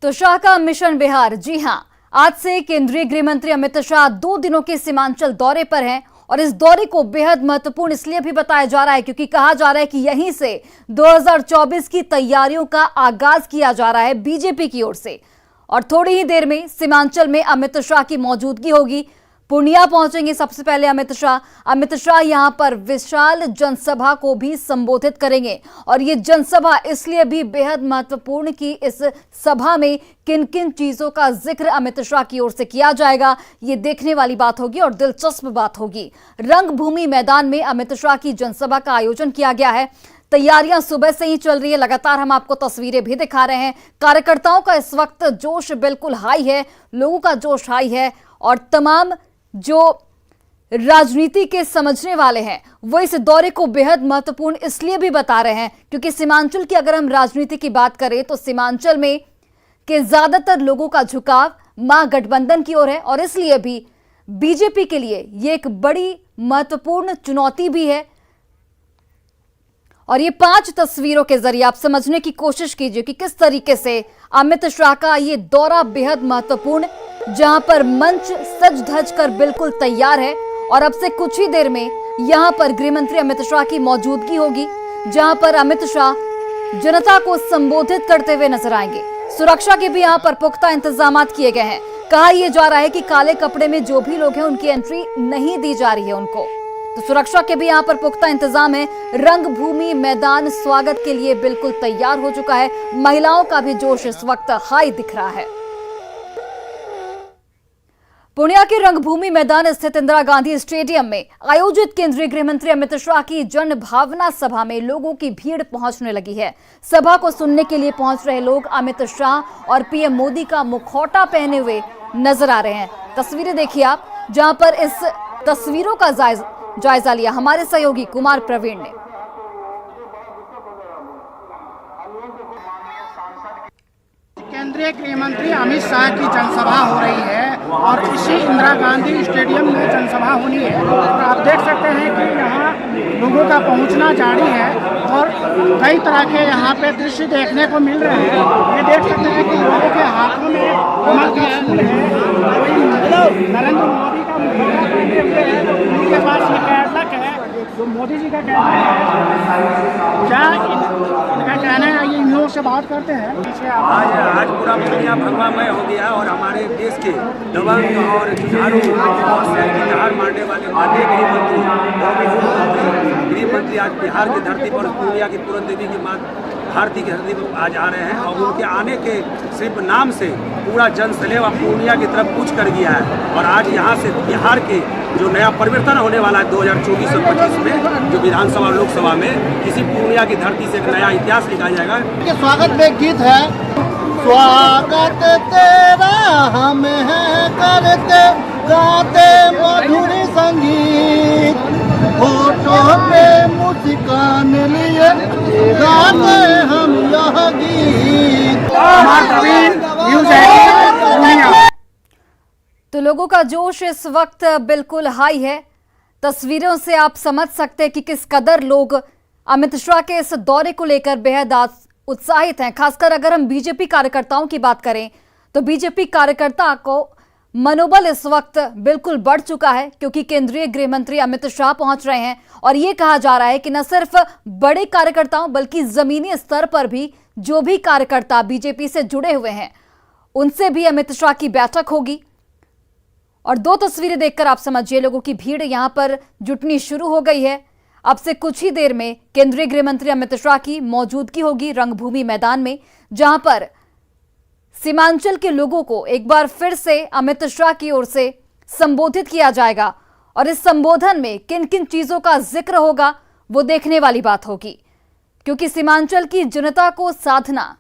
तो शाह का मिशन बिहार। जी हां, आज से केंद्रीय गृह मंत्री अमित शाह 2 दिनों के सीमांचल दौरे पर हैं और इस दौरे को बेहद महत्वपूर्ण इसलिए भी बताया जा रहा है क्योंकि कहा जा रहा है कि यहीं से 2024 की तैयारियों का आगाज किया जा रहा है बीजेपी की ओर से। और थोड़ी ही देर में सीमांचल में अमित शाह की मौजूदगी होगी। पूर्णिया पहुंचेंगे सबसे पहले अमित शाह यहां पर विशाल जनसभा को भी संबोधित करेंगे और ये जनसभा इसलिए भी बेहद महत्वपूर्ण कि इस सभा में किन किन चीजों का जिक्र अमित शाह की ओर से किया जाएगा, ये देखने वाली बात होगी और दिलचस्प बात होगी। रंगभूमि मैदान में अमित शाह की जनसभा का आयोजन किया गया है। तैयारियां सुबह से ही चल रही है, लगातार हम आपको तस्वीरें भी दिखा रहे हैं। कार्यकर्ताओं का इस वक्त जोश बिल्कुल हाई है, लोगों का जोश हाई है और तमाम जो राजनीति के समझने वाले हैं वो इस दौरे को बेहद महत्वपूर्ण इसलिए भी बता रहे हैं क्योंकि सीमांचल की अगर हम राजनीति की बात करें तो सीमांचल में के ज्यादातर लोगों का झुकाव महागठबंधन की ओर है और इसलिए भी बीजेपी के लिए ये एक बड़ी महत्वपूर्ण चुनौती भी है। और ये 5 तस्वीरों के जरिए आप समझने की कोशिश कीजिए कि किस तरीके से अमित शाह का ये दौरा बेहद महत्वपूर्ण, जहां पर मंच सज धज कर बिल्कुल तैयार है और अब से कुछ ही देर में यहां पर गृह मंत्री अमित शाह की मौजूदगी होगी, जहां पर अमित शाह जनता को संबोधित करते हुए नजर आएंगे। सुरक्षा के भी यहां पर पुख्ता इंतजाम किए गए हैं। कहा यह जा रहा है कि काले कपड़े में जो भी लोग हैं उनकी एंट्री नहीं दी जा रही है उनको, तो सुरक्षा के भी यहां पर पुख्ता इंतजाम है। रंगभूमि मैदान स्वागत के लिए बिल्कुल तैयार हो चुका है। महिलाओं का भी जोश इस वक्त हाई दिख रहा है। पूर्णिया के रंगभूमि मैदान स्थित इंदिरा गांधी स्टेडियम में आयोजित केंद्रीय गृह मंत्री अमित शाह की जन भावना सभा में लोगों की भीड़ पहुंचने लगी है। सभा को सुनने के लिए पहुंच रहे लोग अमित शाह और पीएम मोदी का मुखौटा पहने हुए नजर आ रहे हैं। तस्वीरें देखिए आप, जहां पर इस तस्वीरों का जायजा लिया हमारे सहयोगी कुमार प्रवीण ने। केंद्रीय गृह मंत्री अमित शाह की जनसभा हो रही है और इसी इंदिरा गांधी स्टेडियम में जनसभा होनी है और आप देख सकते हैं कि यहाँ लोगों का पहुंचना जारी है और कई तरह के यहाँ पे दृश्य देखने को मिल रहे हैं। ये देख सकते हैं कि लोगों के हाथों में कमल का फूल है, नरेंद्र मोदी का मुखौटा पहने हुए है, उनके पास ये कैटलॉग है जो मोदी जी का कैटलॉग है। क्या इनका कहना है, ये इन लोगों से बात करते हैं। आज पूरा पूर्णिया भगवामय हो गया और हमारे देश के दबंग और जुझारू और हार मारने वाले माननीय गृह मंत्री आज बिहार की धरती पर पूर्णिया की पूरन देवी की मां भारती की धरती पर आज आ रहे हैं और उनके आने के सिर्फ नाम से पूरा जनसलेवा पूर्णिया की तरफ कूच कर गया है। और आज यहाँ से बिहार के जो नया परिवर्तन होने वाला है 2024 और 25 में, जो विधानसभा और लोकसभा में किसी पूर्णिया की धरती से एक नया इतिहास लिखा जाएगा। स्वागत में गीत है, स्वागत तेरा हम है करते गाते मधुर संगीत, फोटो पे मुस्कान लिए गाते हम यह गीत। तो लोगों का जोश इस वक्त बिल्कुल हाई है। तस्वीरों से आप समझ सकते हैं कि किस कदर लोग अमित शाह के इस दौरे को लेकर बेहद उत्साहित हैं। खासकर अगर हम बीजेपी कार्यकर्ताओं की बात करें तो बीजेपी कार्यकर्ता को मनोबल इस वक्त बिल्कुल बढ़ चुका है क्योंकि केंद्रीय गृह मंत्री अमित शाह पहुंच रहे हैं और यह कहा जा रहा है कि न सिर्फ बड़े कार्यकर्ताओं बल्कि जमीनी स्तर पर भी जो भी कार्यकर्ता बीजेपी से जुड़े हुए हैं उनसे भी अमित शाह की बैठक होगी। और 2 तस्वीरें देखकर आप समझिए लोगों की भीड़ यहां पर जुटनी शुरू हो गई है। अब से कुछ ही देर में केंद्रीय गृह मंत्री अमित शाह की मौजूदगी होगी रंगभूमि मैदान में, जहां पर सीमांचल के लोगों को एक बार फिर से अमित शाह की ओर से संबोधित किया जाएगा और इस संबोधन में किन किन चीजों का जिक्र होगा वो देखने वाली बात होगी क्योंकि सीमांचल की जनता को साधना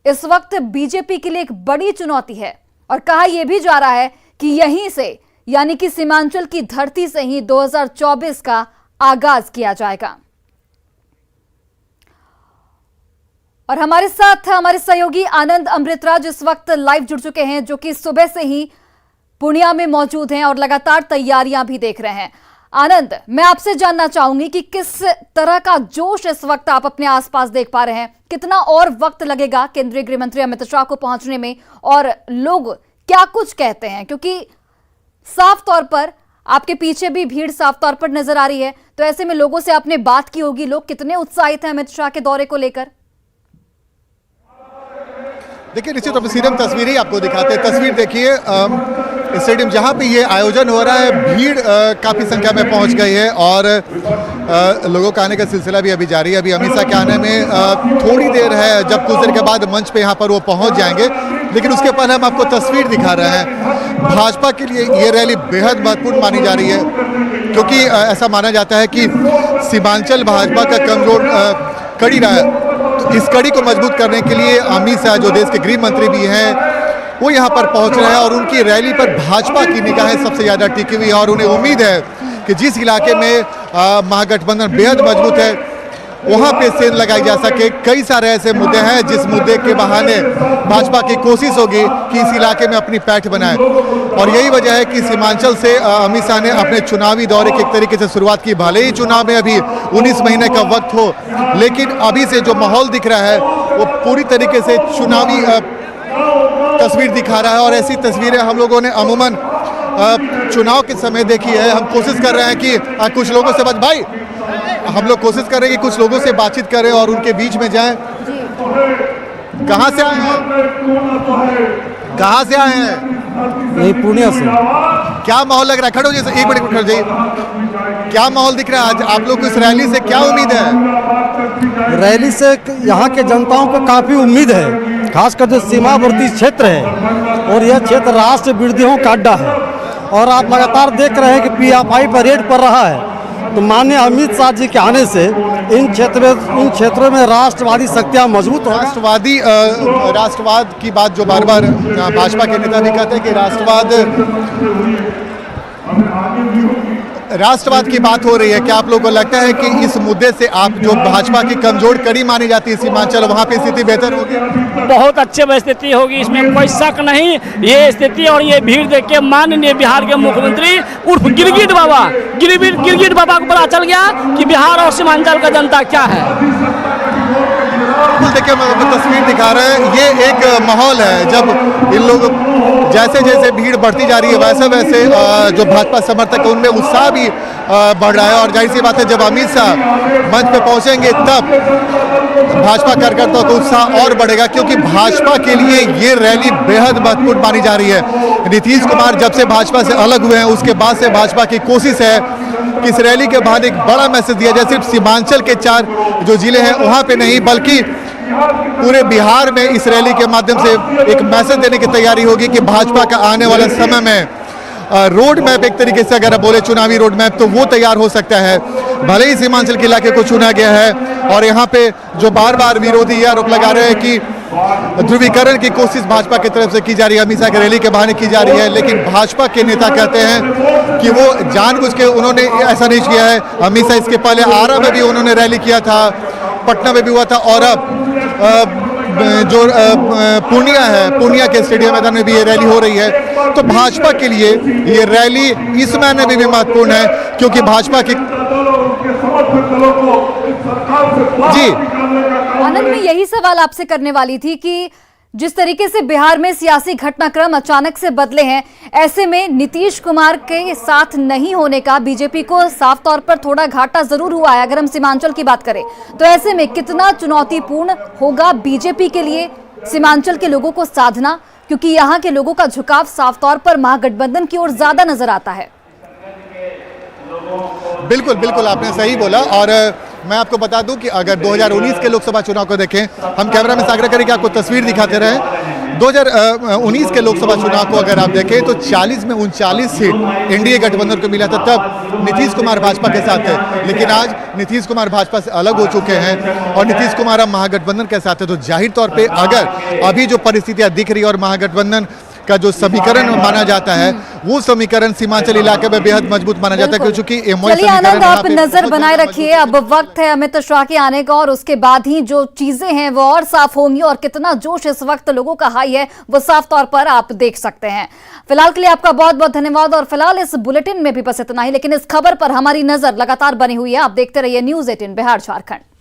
इस वक्त बीजेपी के लिए एक बड़ी चुनौती है। और कहा यह भी जा रहा है कि यहीं से यानी कि सीमांचल की धरती से ही 2024 का आगाज किया जाएगा। और हमारे साथ हमारे सहयोगी आनंद अमृतराज इस वक्त लाइव जुड़ चुके हैं जो कि सुबह से ही पूर्णिया में मौजूद हैं और लगातार तैयारियां भी देख रहे हैं। आनंद, मैं आपसे जानना चाहूंगी कि किस तरह का जोश इस वक्त आप अपने आसपास देख पा रहे हैं, कितना और वक्त लगेगा केंद्रीय गृह मंत्री अमित शाह को पहुंचने में, और लोग क्या कुछ कहते हैं, क्योंकि साफ तौर पर आपके पीछे भी भीड़ साफ तौर पर नजर आ रही है, तो ऐसे में लोगों से आपने बात की होगी, लोग कितने उत्साहित हैं अमित शाह के दौरे को लेकर? देखिए, निश्चित रूप से सीधे हम तस्वीर ही आपको दिखाते हैं। तस्वीर देखिए, स्टेडियम जहां पे ये आयोजन हो रहा है, भीड़ काफ़ी संख्या में पहुंच गई है और लोगों का आने का सिलसिला भी अभी जारी है। अभी अमित शाह के आने में थोड़ी देर है, जब कुछ देर के बाद मंच पे यहाँ पर वो पहुंच जाएंगे, लेकिन उसके पहले हम आपको तस्वीर दिखा रहे हैं। भाजपा के लिए ये रैली बेहद महत्वपूर्ण मानी जा रही है, क्योंकि ऐसा माना जाता है कि सीमांचल भाजपा का कमजोर कड़ी रहा है। तो इस कड़ी को मजबूत करने के लिए अमित शाह, जो देश के गृह मंत्री भी हैं, वो यहाँ पर पहुँच रहे हैं और उनकी रैली पर भाजपा की निगाहें सबसे ज़्यादा टिकी हुई है और उन्हें उम्मीद है कि जिस इलाके में महागठबंधन बेहद मजबूत है, वहाँ पे सेंध लगाई जा सके। कई सारे ऐसे मुद्दे हैं जिस मुद्दे के बहाने भाजपा की कोशिश होगी कि इस इलाके में अपनी पैठ बनाए, और यही वजह है कि सीमांचल से अमित शाह ने अपने चुनावी दौरे की एक तरीके से शुरुआत की। भले ही चुनाव में अभी 19 महीने का वक्त हो, लेकिन अभी से जो माहौल दिख रहा है वो पूरी तरीके से चुनावी तस्वीर दिखा रहा है। और ऐसी तस्वीरें हम लोगों ने अमूमन चुनाव के समय देखी है। हम कोशिश कर रहे हैं कि कुछ लोगों से हम लोग कोशिश कर रहे हैं कि कुछ लोगों से बातचीत करें और उनके बीच में जाएं। कहाँ से आए हैं? कहाँ से आए हैं? यही पूर्णिया से। क्या माहौल लग रहा है? खड़ो जैसे एक मिनट खड़ जाइए। क्या माहौल दिख रहा है आज आप लोग को? इस रैली से क्या उम्मीद है? रैली से यहाँ के जनताओं को काफ़ी उम्मीद है, खासकर जो सीमावर्ती क्षेत्र है और यह क्षेत्र राष्ट्र विरोधियों का अड्डा है। और आप लगातार देख रहे हैं कि पीएफआई पर रेड पड़ रहा है, तो माननीय अमित शाह जी के आने से इन क्षेत्रों में राष्ट्रवादी शक्तियाँ मजबूत हो। राष्ट्रवाद की बात जो बार बार भाजपा के नेता भी कहते हैं कि राष्ट्रवाद की बात हो रही है। क्या आप लोगों को लगता है कि इस मुद्दे से आप जो भाजपा की कमजोर कड़ी मानी जाती है सीमांचल, वहाँ पे स्थिति बेहतर होगी? बहुत अच्छी स्थिति होगी, इसमें कोई शक नहीं। ये स्थिति और ये भीड़ देख के माननीय बिहार के मुख्यमंत्री उर्फ गिरगिट बाबा को पता चल गया कि बिहार और सीमांचल का जनता क्या है। देखिए, तस्वीर दिखा रहे हैं, ये एक माहौल है जब इन लोग जैसे जैसे भीड़ बढ़ती जा रही है, वैसे वैसे जो भाजपा समर्थक है उनमें उत्साह भी बढ़ रहा है। और जाहिर सी बात है, जब अमित शाह मंच पे पहुंचेंगे तब भाजपा कार्यकर्ताओं का उत्साह और बढ़ेगा, क्योंकि भाजपा के लिए ये रैली बेहद महत्वपूर्ण मानी जा रही है। नीतीश कुमार जब से भाजपा से अलग हुए हैं, उसके बाद से भाजपा की कोशिश है कि इस रैली के बाद एक बड़ा मैसेज दिया जाए, सिर्फ सीमांचल के 4 जो जिले हैं वहाँ पे नहीं, बल्कि पूरे बिहार में इस रैली के माध्यम से एक मैसेज देने की तैयारी होगी कि भाजपा का आने वाले समय में रोड मैप, एक तरीके से अगर बोले चुनावी रोड मैप, तो वो तैयार हो सकता है। भले ही सीमांचल के इलाके को चुना गया है और यहाँ पे जो बार बार विरोधी ये आरोप लगा रहे हैं कि ध्रुवीकरण की कोशिश भाजपा की तरफ से की जा रही है, अमित शाह की रैली के बहाने की जा रही है, लेकिन भाजपा के नेता कहते हैं कि वो जानबूझ के उन्होंने ऐसा नहीं किया है। अमित शाह इसके पहले आरा में भी उन्होंने रैली किया था, पटना में भी हुआ था, और अब जो पूर्णिया है, पूर्णिया के स्टेडियम मैदान में भी ये रैली हो रही है। तो भाजपा के लिए ये रैली इस महीने में भी महत्वपूर्ण है, क्योंकि भाजपा की जी आनंद, मैं यही सवाल आपसे करने वाली थी कि जिस तरीके से बिहार में सियासी घटनाक्रम अचानक से बदले हैं, ऐसे में नीतीश कुमार के साथ नहीं होने का बीजेपी को साफ तौर पर थोड़ा घाटा जरूर हुआ है, अगर हम सीमांचल की बात करें तो। ऐसे में कितना चुनौतीपूर्ण होगा बीजेपी के लिए सीमांचल के लोगों को साधना, क्योंकि यहाँ के लोगों का झुकाव साफ तौर पर महागठबंधन की ओर ज्यादा नजर आता है। बिल्कुल बिल्कुल, आपने सही बोला। और मैं आपको बता दूं कि अगर 2019 के लोकसभा चुनाव को देखें, हम कैमरा में आग्रह करें कि आपको तस्वीर दिखाते रहे। 2019 के लोकसभा चुनाव को अगर आप देखें तो 40 में 39 सीट एनडीए गठबंधन को मिला था, तब नीतीश कुमार भाजपा के साथ थे। लेकिन आज नीतीश कुमार भाजपा से अलग हो चुके हैं और नीतीश कुमार अब महागठबंधन के साथ है। तो जाहिर तौर पर अगर अभी जो परिस्थितियां दिख रही है और महागठबंधन का जो समीकरण माना जाता है, वो समीकरण सीमांचल इलाके में बेहद मजबूत माना जाता है, क्योंकि चलिए आनंद, आप नजर बनाए रखिए। अब वक्त है अमित शाह के आने का और उसके बाद ही जो चीजें हैं वो और साफ होंगी और कितना जोश इस वक्त लोगों का हाई है वो साफ तौर पर आप देख सकते हैं। फिलहाल के लिए आपका बहुत बहुत धन्यवाद और फिलहाल इस बुलेटिन में भी बस इतना ही, लेकिन इस खबर पर हमारी नजर लगातार बनी हुई है। आप देखते रहिए न्यूज़ 18 बिहार झारखंड।